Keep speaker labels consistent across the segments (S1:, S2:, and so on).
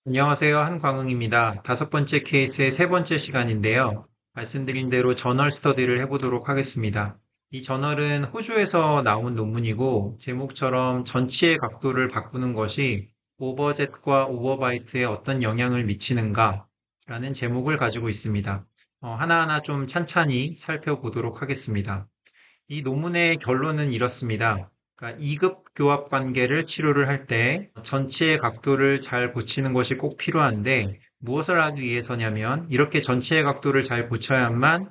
S1: 안녕하세요. 한광흥입니다. 다섯 번째 케이스의 세 번째 시간인데요. 말씀드린 대로 저널 스터디를 해보도록 하겠습니다. 이 저널은 호주에서 나온 논문이고, 제목처럼 전치의 각도를 바꾸는 것이 오버젯과 오버바이트에 어떤 영향을 미치는가 라는 제목을 가지고 있습니다. 하나하나 좀 찬찬히 살펴보도록 하겠습니다. 이 논문의 결론은 이렇습니다. 그러니까 2급 교합 관계를 치료를 할 때 전치의 각도를 잘 고치는 것이 꼭 필요한데 무엇을 하기 위해서냐면 이렇게 전치의 각도를 잘 고쳐야만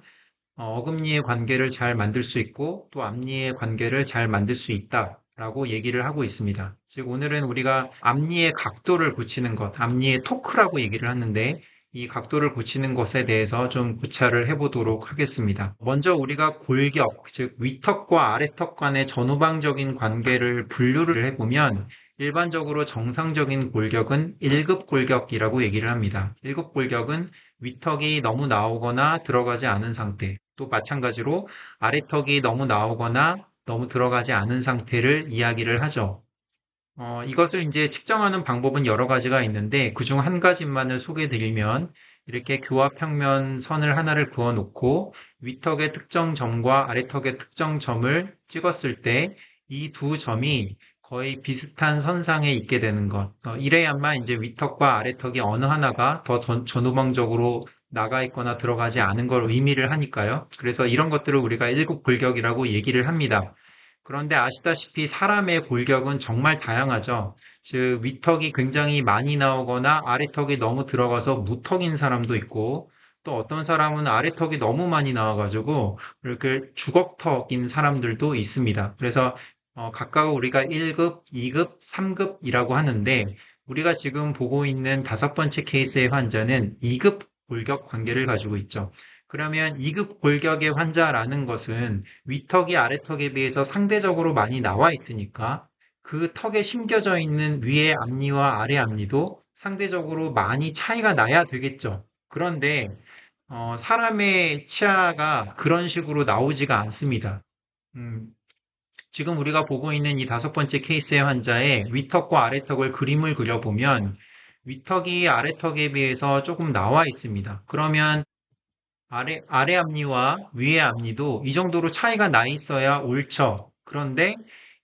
S1: 어금니의 관계를 잘 만들 수 있고 또 앞니의 관계를 잘 만들 수 있다라고 얘기를 하고 있습니다. 즉 오늘은 우리가 앞니의 각도를 고치는 것, 앞니의 토크라고 얘기를 하는데 이 각도를 고치는 것에 대해서 좀 고찰을 해보도록 하겠습니다. 먼저 우리가 골격, 즉 위턱과 아래턱 간의 전후방적인 관계를 분류를 해보면 일반적으로 정상적인 골격은 1급 골격이라고 얘기를 합니다. 1급 골격은 위턱이 너무 나오거나 들어가지 않은 상태, 또 마찬가지로 아래턱이 너무 나오거나 너무 들어가지 않은 상태를 이야기를 하죠. 이것을 이제 측정하는 방법은 여러 가지가 있는데 그중 한 가지만을 소개해 드리면 이렇게 교합평면 선을 하나를 그어 놓고 위턱의 특정 점과 아래턱의 특정 점을 찍었을 때 이 두 점이 거의 비슷한 선상에 있게 되는 것. 이래야만 이제 위턱과 아래턱이 어느 하나가 더 전후방적으로 나가 있거나 들어가지 않은 걸 의미를 하니까요. 그래서 이런 것들을 우리가 일곱 골격이라고 얘기를 합니다. 그런데 아시다시피 사람의 골격은 정말 다양하죠. 즉, 위턱이 굉장히 많이 나오거나 아래턱이 너무 들어가서 무턱인 사람도 있고, 또 어떤 사람은 아래턱이 너무 많이 나와가지고, 이렇게 주걱턱인 사람들도 있습니다. 그래서 각각 우리가 1급, 2급, 3급이라고 하는데, 우리가 지금 보고 있는 다섯 번째 케이스의 환자는 2급 골격 관계를 가지고 있죠. 그러면 2급 골격의 환자라는 것은 위턱이 아래턱에 비해서 상대적으로 많이 나와 있으니까 그 턱에 심겨져 있는 위의 앞니와 아래 앞니도 상대적으로 많이 차이가 나야 되겠죠. 그런데 사람의 치아가 그런 식으로 나오지가 않습니다. 음, 지금 우리가 보고 있는 이 다섯 번째 케이스의 환자의 위턱과 아래턱을 그림을 그려보면 위턱이 아래턱에 비해서 조금 나와 있습니다. 그러면 아래 앞니와 위의 앞니도 이 정도로 차이가 나 있어야 옳죠. 그런데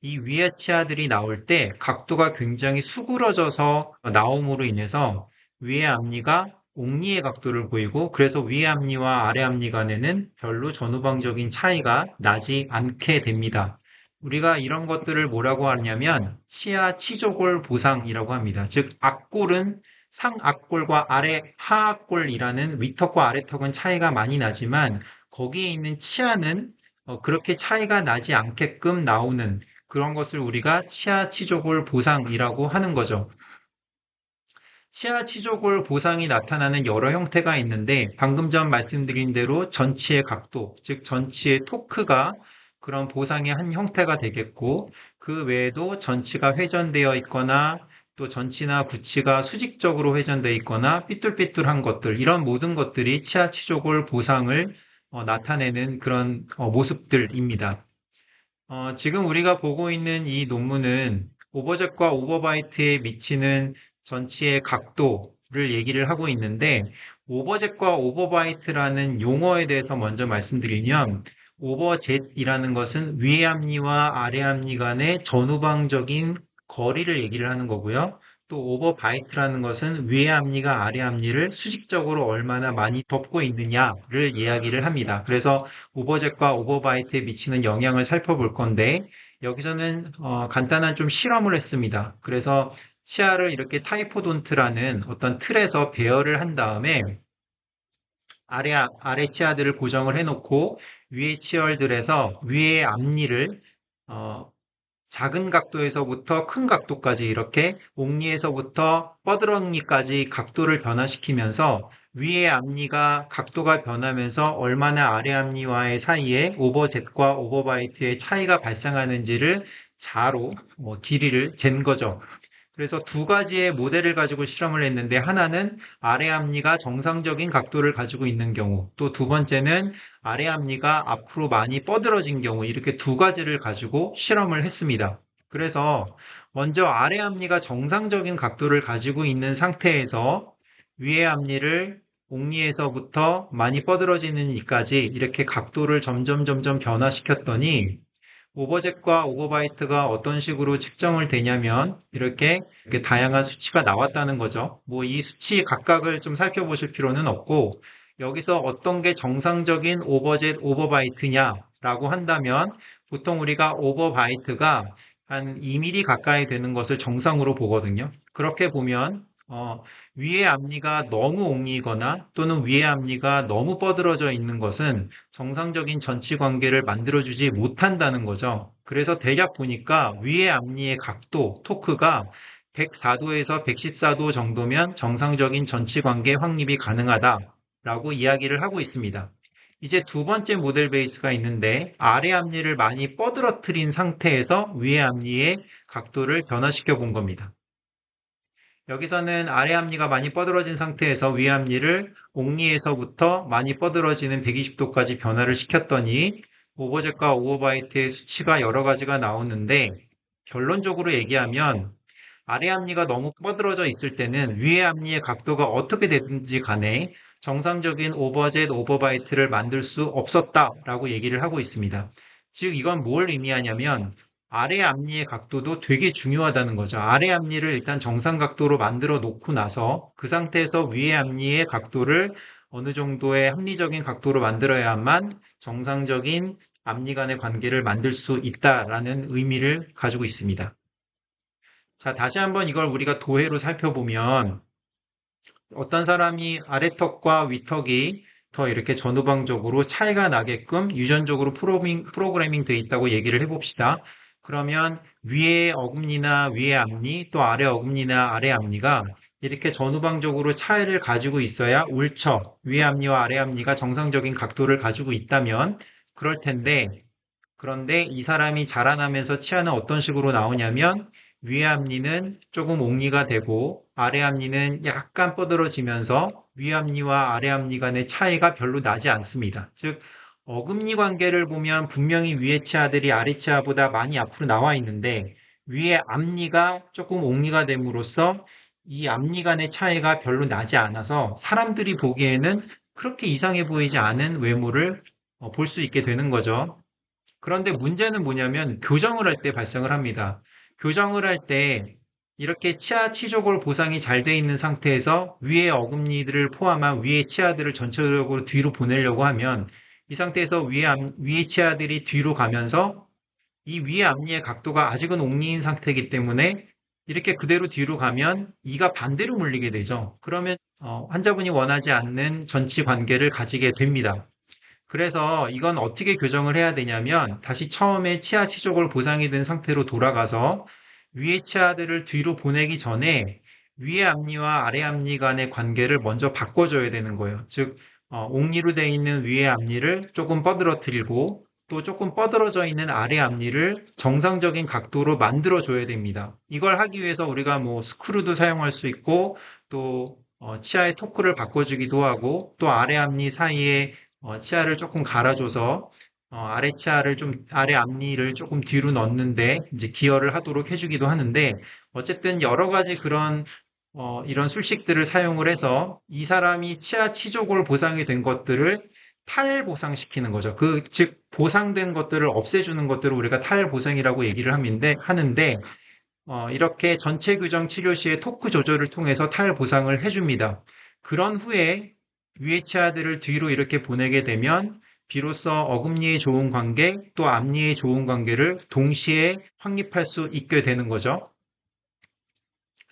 S1: 이 위의 치아들이 나올 때 각도가 굉장히 수그러져서 나옴으로 인해서 위의 앞니가 옥니의 각도를 보이고 그래서 위의 앞니와 아래 앞니 간에는 별로 전후방적인 차이가 나지 않게 됩니다. 우리가 이런 것들을 뭐라고 하냐면 치아 치조골 보상이라고 합니다. 즉 앞골은 상악골과 아래 하악골이라는 위턱과 아래턱은 차이가 많이 나지만 거기에 있는 치아는 그렇게 차이가 나지 않게끔 나오는 그런 것을 우리가 치아 치조골 보상이라고 하는 거죠. 치아 치조골 보상이 나타나는 여러 형태가 있는데 방금 전 말씀드린 대로 전치의 각도, 즉 전치의 토크가 그런 보상의 한 형태가 되겠고 그 외에도 전치가 회전되어 있거나 또 전치나 구치가 수직적으로 회전되어 있거나 삐뚤삐뚤한 것들 이런 모든 것들이 치아 치조골 보상을 나타내는 그런 모습들입니다. 지금 우리가 보고 있는 이 논문은 오버젯과 오버바이트에 미치는 전치의 각도를 얘기를 하고 있는데, 오버젯과 오버바이트라는 용어에 대해서 먼저 말씀드리면, 오버젯이라는 것은 위의 앞니와 아래 앞니 간의 전후방적인 거리를 얘기를 하는 거고요. 또 오버바이트라는 것은 위의 앞니가 아래 앞니를 수직적으로 얼마나 많이 덮고 있느냐를 이야기를 합니다. 그래서 오버젯과 오버바이트에 미치는 영향을 살펴볼 건데 여기서는 간단한 좀 실험을 했습니다. 그래서 치아를 이렇게 타이포돈트라는 어떤 틀에서 배열을 한 다음에 아래 치아들을 고정을 해놓고 위의 치열들에서 위의 앞니를 어, 작은 각도에서부터 큰 각도까지 이렇게 옥니에서부터 뻐드렁니까지 각도를 변화시키면서 위의 앞니가 각도가 변하면서 얼마나 아래 앞니와의 사이에 오버젯과 오버바이트의 차이가 발생하는지를 자로 길이를 잰 거죠. 그래서 두 가지의 모델을 가지고 실험을 했는데 하나는 아래 앞니가 정상적인 각도를 가지고 있는 경우, 또 두 번째는 아래 앞니가 앞으로 많이 뻗어진 경우 이렇게 두 가지를 가지고 실험을 했습니다. 그래서 먼저 아래 앞니가 정상적인 각도를 가지고 있는 상태에서 위의 앞니를 옥니에서부터 많이 뻗어지는 이까지 이렇게 각도를 점점 변화시켰더니 오버젯과 오버바이트가 어떤 식으로 측정을 되냐면 이렇게 다양한 수치가 나왔다는 거죠. 뭐 이 수치 각각을 좀 살펴보실 필요는 없고 여기서 어떤 게 정상적인 오버젯, 오버바이트냐라고 한다면 보통 우리가 오버바이트가 한 2mm 가까이 되는 것을 정상으로 보거든요. 그렇게 보면 위의 앞니가 너무 옹리거나 또는 위의 앞니가 너무 뻗어져 있는 것은 정상적인 전치 관계를 만들어주지 못한다는 거죠. 그래서 대략 보니까 위의 앞니의 각도, 토크가 104도에서 114도 정도면 정상적인 전치 관계 확립이 가능하다라고 이야기를 하고 있습니다. 이제 두 번째 모델 베이스가 있는데 아래 앞니를 많이 뻗어뜨린 상태에서 위의 앞니의 각도를 변화시켜 본 겁니다. 여기서는 아래 앞니가 많이 뻗어진 상태에서 위 앞니를 옥니에서부터 많이 뻗어지는 120도까지 변화를 시켰더니 오버젯과 오버바이트의 수치가 여러 가지가 나오는데 결론적으로 얘기하면 아래 앞니가 너무 뻗어져 있을 때는 위의 앞니의 각도가 어떻게 되든지 간에 정상적인 오버젯, 오버바이트를 만들 수 없었다라고 얘기를 하고 있습니다. 즉 이건 뭘 의미하냐면 아래 앞니의 각도도 되게 중요하다는 거죠. 아래 앞니를 일단 정상 각도로 만들어 놓고 나서 그 상태에서 위의 앞니의 각도를 어느 정도의 합리적인 각도로 만들어야만 정상적인 앞니 간의 관계를 만들 수 있다라는 의미를 가지고 있습니다. 자, 다시 한번 이걸 우리가 도해로 살펴보면 어떤 사람이 아래턱과 위턱이 더 이렇게 전후방적으로 차이가 나게끔 유전적으로 프로그래밍 돼 있다고 얘기를 해봅시다. 그러면 위의 어금니나 위의 앞니 또 아래 어금니나 아래 앞니가 이렇게 전후방적으로 차이를 가지고 있어야 옳죠. 위의 앞니와 아래 앞니가 정상적인 각도를 가지고 있다면 그럴 텐데 그런데 이 사람이 자라나면서 치아는 어떤 식으로 나오냐면 위의 앞니는 조금 옹리가 되고 아래 앞니는 약간 뻗어지면서 위 앞니와 아래 앞니 간의 차이가 별로 나지 않습니다. 즉 어금니 관계를 보면 분명히 위의 치아들이 아래 치아보다 많이 앞으로 나와 있는데 위의 앞니가 조금 옹리가 됨으로써 이 앞니 간의 차이가 별로 나지 않아서 사람들이 보기에는 그렇게 이상해 보이지 않은 외모를 볼 수 있게 되는 거죠. 그런데 문제는 뭐냐면 교정을 할 때 발생을 합니다. 교정을 할 때 이렇게 치아 치조골 보상이 잘 돼 있는 상태에서 위의 어금니들을 포함한 위의 치아들을 전체적으로 뒤로 보내려고 하면 이 상태에서 위의 치아들이 뒤로 가면서 이 위의 앞니의 각도가 아직은 옥리인 상태이기 때문에 이렇게 그대로 뒤로 가면 이가 반대로 물리게 되죠. 그러면 환자분이 원하지 않는 전치 관계를 가지게 됩니다. 그래서 이건 어떻게 교정을 해야 되냐면 다시 처음에 치아 치족을 보상이 된 상태로 돌아가서 위의 치아들을 뒤로 보내기 전에 위의 앞니와 아래 앞니 간의 관계를 먼저 바꿔줘야 되는 거예요. 즉, 옥니로 되어 있는 위의 앞니를 조금 뻗어뜨리고 또 조금 뻗어져 있는 아래 앞니를 정상적인 각도로 만들어줘야 됩니다. 이걸 하기 위해서 우리가 뭐 스크루도 사용할 수 있고 또 치아의 토크를 바꿔주기도 하고 또 아래 앞니 사이에 치아를 조금 갈아줘서 아래 앞니를 조금 뒤로 넣는데 이제 기여를 하도록 해주기도 하는데 어쨌든 여러 가지 그런 이런 술식들을 사용을 해서 이 사람이 치아 치조골 보상이 된 것들을 탈보상시키는 거죠. 즉 보상된 것들을 없애주는 것들을 우리가 탈보상이라고 얘기를 하는데 이렇게 전체 교정 치료 시에 토크 조절을 통해서 탈보상을 해줍니다. 그런 후에 위의 치아들을 뒤로 이렇게 보내게 되면 비로소 어금니의 좋은 관계 또 앞니의 좋은 관계를 동시에 확립할 수 있게 되는 거죠.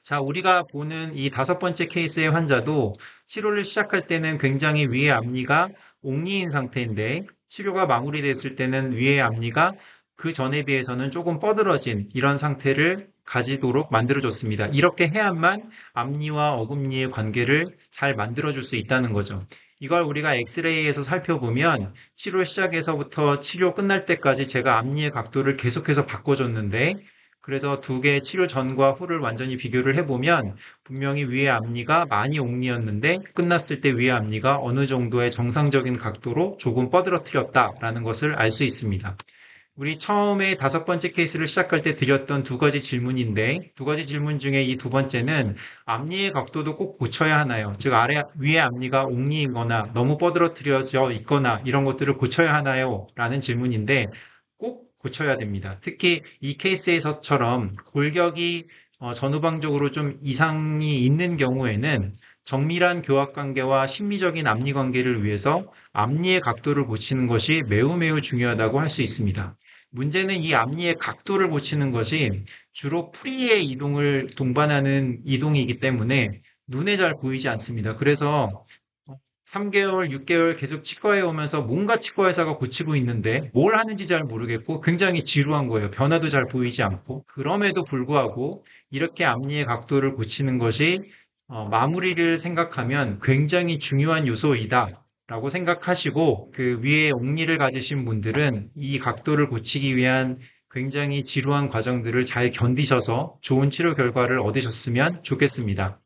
S1: 자, 우리가 보는 이 다섯 번째 케이스의 환자도 치료를 시작할 때는 굉장히 위의 앞니가 옥리인 상태인데 치료가 마무리됐을 때는 위의 앞니가 그 전에 비해서는 조금 뻗어진 이런 상태를 가지도록 만들어줬습니다. 이렇게 해야만 앞니와 어금니의 관계를 잘 만들어줄 수 있다는 거죠. 이걸 우리가 엑스레이에서 살펴보면 치료 시작에서부터 치료 끝날 때까지 제가 앞니의 각도를 계속해서 바꿔줬는데 그래서 두 개의 치료 전과 후를 완전히 비교를 해보면 분명히 위의 앞니가 많이 옥리였는데 끝났을 때 위의 앞니가 어느 정도의 정상적인 각도로 조금 뻗어뜨렸다라는 것을 알 수 있습니다. 우리 처음에 다섯 번째 케이스를 시작할 때 드렸던 두 가지 질문인데, 두 가지 질문 중에 이 두 번째는 앞니의 각도도 꼭 고쳐야 하나요? 즉, 위에 앞니가 옥니이거나 너무 뻗어뜨려져 있거나 이런 것들을 고쳐야 하나요? 라는 질문인데, 꼭 고쳐야 됩니다. 특히 이 케이스에서처럼 골격이 전후방적으로 좀 이상이 있는 경우에는 정밀한 교합 관계와 심미적인 앞니 관계를 위해서 앞니의 각도를 고치는 것이 매우 매우 중요하다고 할 수 있습니다. 문제는 이 앞니의 각도를 고치는 것이 주로 뿌리의 이동을 동반하는 이동이기 때문에 눈에 잘 보이지 않습니다. 그래서 3개월, 6개월 계속 치과에 오면서 뭔가 치과 의사가 고치고 있는데 뭘 하는지 잘 모르겠고 굉장히 지루한 거예요. 변화도 잘 보이지 않고. 그럼에도 불구하고 이렇게 앞니의 각도를 고치는 것이 마무리를 생각하면 굉장히 중요한 요소이다. 라고 생각하시고 그 위에 옥니를 가지신 분들은 이 각도를 고치기 위한 굉장히 지루한 과정들을 잘 견디셔서 좋은 치료 결과를 얻으셨으면 좋겠습니다.